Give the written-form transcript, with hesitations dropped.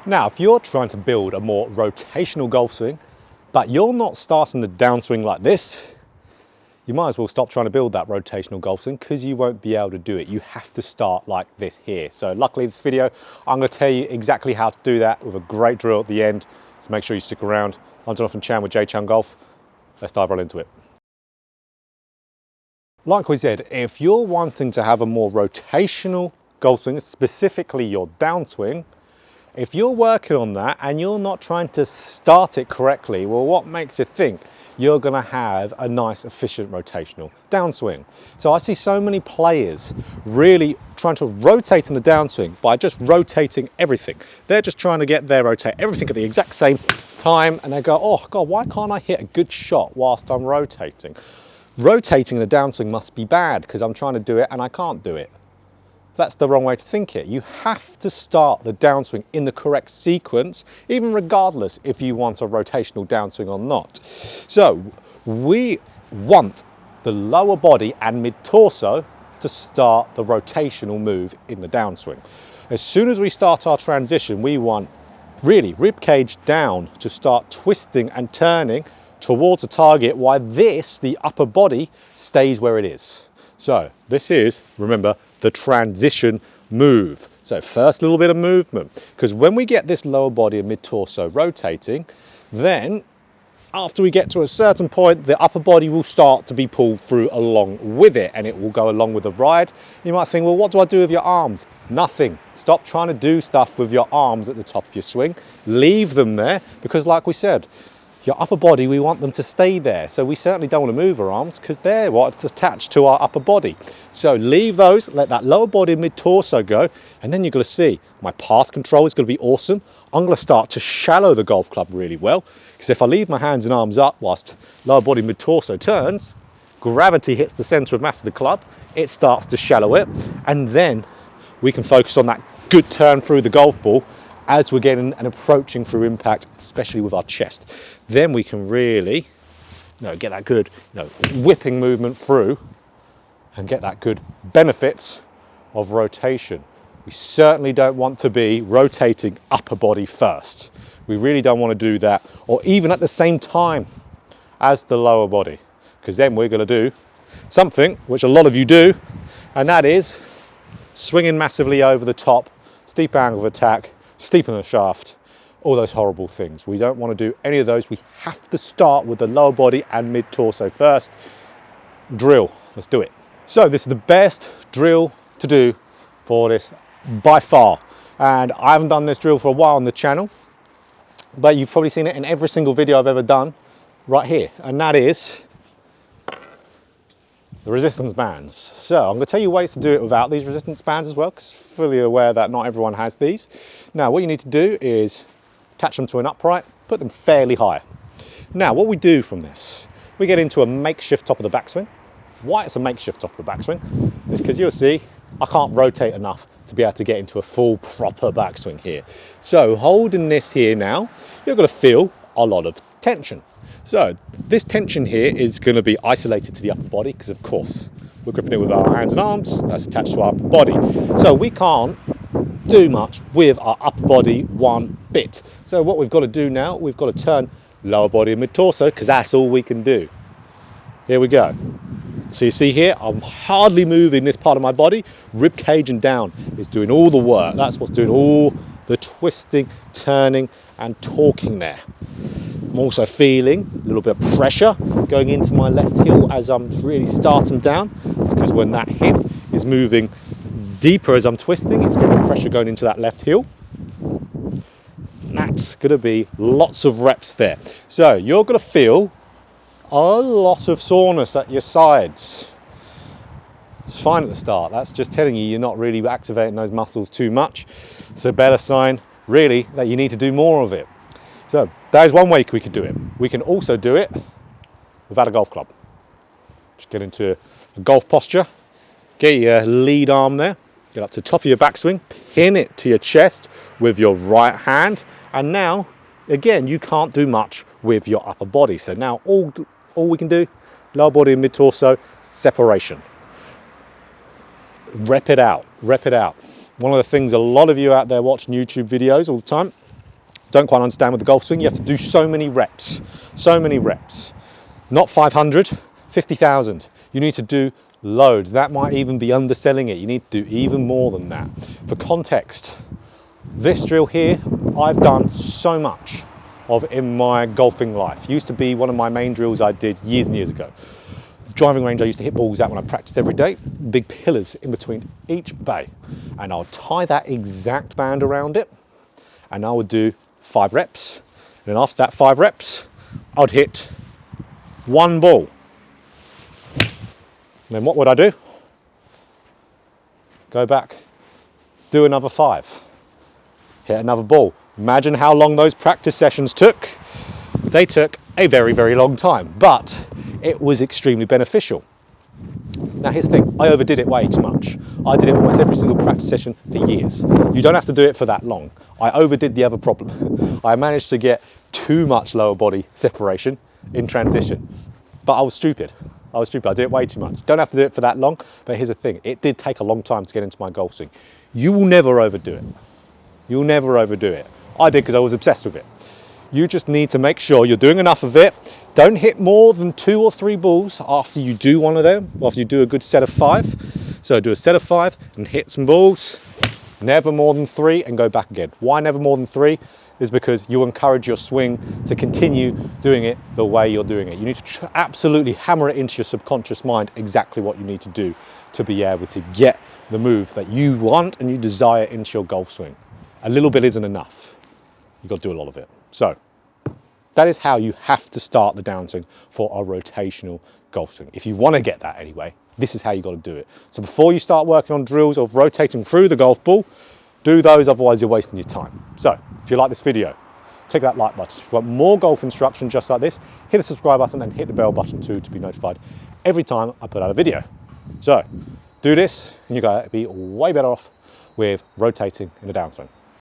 Now, if you're trying to build a more rotational golf swing, but you're not starting the downswing like this, you might as well stop trying to build that rotational golf swing because you won't be able to do it. You have to start like this here. So luckily this video, I'm going to tell you exactly how to do that with a great drill at the end. So make sure you stick around. I'm Jonathan Chan with JChownGolf. Let's dive right into it. Like we said, if you're wanting to have a more rotational golf swing, specifically your downswing, if you're working on that and you're not trying to start it correctly, well, what makes you think you're going to have a nice, efficient rotational downswing? So I see so many players really trying to rotate in the downswing by just rotating everything. They're just trying to get their rotate everything at the exact same time, and they go, oh God, why can't I hit a good shot whilst I'm rotating? Rotating in the downswing must be bad because I'm trying to do it and I can't do it. That's the wrong way to think it. You have to start the downswing in the correct sequence, even regardless if you want a rotational downswing or not. So we want the lower body and mid-torso to start the rotational move in the downswing. As soon as we start our transition, we want really rib cage down to start twisting and turning towards the target, while this, the upper body, stays where it is. So this is, remember, the transition move. So first little bit of movement, because when we get this lower body and mid-torso rotating, then after we get to a certain point, the upper body will start to be pulled through along with it, and it will go along with the ride. You might think, well, what do I do with your arms? Nothing. Stop trying to do stuff with your arms at the top of your swing. Leave them there, because like we said, your upper body, we want them to stay there. So we certainly don't want to move our arms because they're what's attached to our upper body. So leave those, let that lower body and mid-torso go, and then you're going to see my path control is going to be awesome. I'm going to start to shallow the golf club really well, because if I leave my hands and arms up whilst lower body mid-torso turns, gravity hits the center of mass of the club, it starts to shallow it, and then we can focus on that good turn through the golf ball as we're getting and approaching through impact, especially with our chest. Then we can really get that good whipping movement through and get that good benefits of rotation. We certainly don't want to be rotating upper body first. We really don't want to do that, or even at the same time as the lower body, because then we're going to do something which a lot of you do, and that is swinging massively over the top, steep angle of attack, steepen the shaft, all those horrible things. We don't want to do any of those. We have to start with the lower body and mid-torso first. Drill, let's do it. So this is the best drill to do for this by far. And I haven't done this drill for a while on the channel, but you've probably seen it in every single video I've ever done right here. And that is the resistance bands. So I'm going to tell you ways to do it without these resistance bands as well, because fully aware that not everyone has these. Now what you need to do is attach them to an upright, put them fairly high. Now what we do from this, we get into a makeshift top of the backswing. Why it's a makeshift top of the backswing is because you'll see I can't rotate enough to be able to get into a full proper backswing here. So holding this here now, you're going to feel a lot of tension. So this tension here is going to be isolated to the upper body because of course we're gripping it with our hands and arms, that's attached to our upper body. So we can't do much with our upper body one bit. So what we've got to do now, we've got to turn lower body and mid-torso because that's all we can do. Here we go. So you see here, I'm hardly moving this part of my body. Rib cage and down is doing all the work. That's what's doing all the twisting, turning and torquing there. I'm also feeling a little bit of pressure going into my left heel as I'm really starting down. It's because when that hip is moving deeper as I'm twisting, it's going to be pressure going into that left heel. And that's going to be lots of reps there. So you're going to feel a lot of soreness at your sides. It's fine at the start. That's just telling you you're not really activating those muscles too much. It's a better sign, really, that you need to do more of it. So that is one way we could do it. We can also do it without a golf club. Just get into a golf posture, get your lead arm there, get up to the top of your backswing, pin it to your chest with your right hand, and now, again, you can't do much with your upper body. So now all we can do, lower body and mid-torso, separation. Rep it out, rep it out. One of the things a lot of you out there watching YouTube videos all the time, don't quite understand with the golf swing, you have to do so many reps, not 500, 50,000. You need to do loads. That might even be underselling it. You need to do even more than that. For context, this drill here, I've done so much of in my golfing life. Used to be one of my main drills I did years and years ago. The driving range I used to hit balls at when I practiced every day, big pillars in between each bay. And I'll tie that exact band around it, and I would do 5 reps. And then after that 5 reps, I'd hit one ball. And then what would I do? Go back, do another 5, hit another ball. Imagine how long those practice sessions took. They took a very, very long time, but it was extremely beneficial. Now here's the thing, I overdid it way too much. I did it almost every single practice session for years. You don't have to do it for that long. I overdid the other problem. I managed to get too much lower body separation in transition, but I was stupid. I did it way too much. Don't have to do it for that long, but here's the thing, it did take a long time to get into my golf swing. You will never overdo it. You'll never overdo it. I did because I was obsessed with it. You just need to make sure you're doing enough of it. Don't hit more than 2 or 3 balls after you do one of them, after you do a good set of 5. So do a set of 5 and hit some balls. Never more than 3 and go back again. Why never more than 3? Is because you encourage your swing to continue doing it the way you're doing it. You need to absolutely hammer it into your subconscious mind exactly what you need to do to be able to get the move that you want and you desire into your golf swing. A little bit isn't enough. You've got to do a lot of it. So that is how you have to start the downswing for a rotational golf swing. If you want to get that anyway, this is how you got to do it. So before you start working on drills of rotating through the golf ball, do those, otherwise you're wasting your time. So if you like this video, click that like button. If you want more golf instruction just like this, hit the subscribe button and hit the bell button too to be notified every time I put out a video. So do this and you're going to be way better off with rotating in the downswing.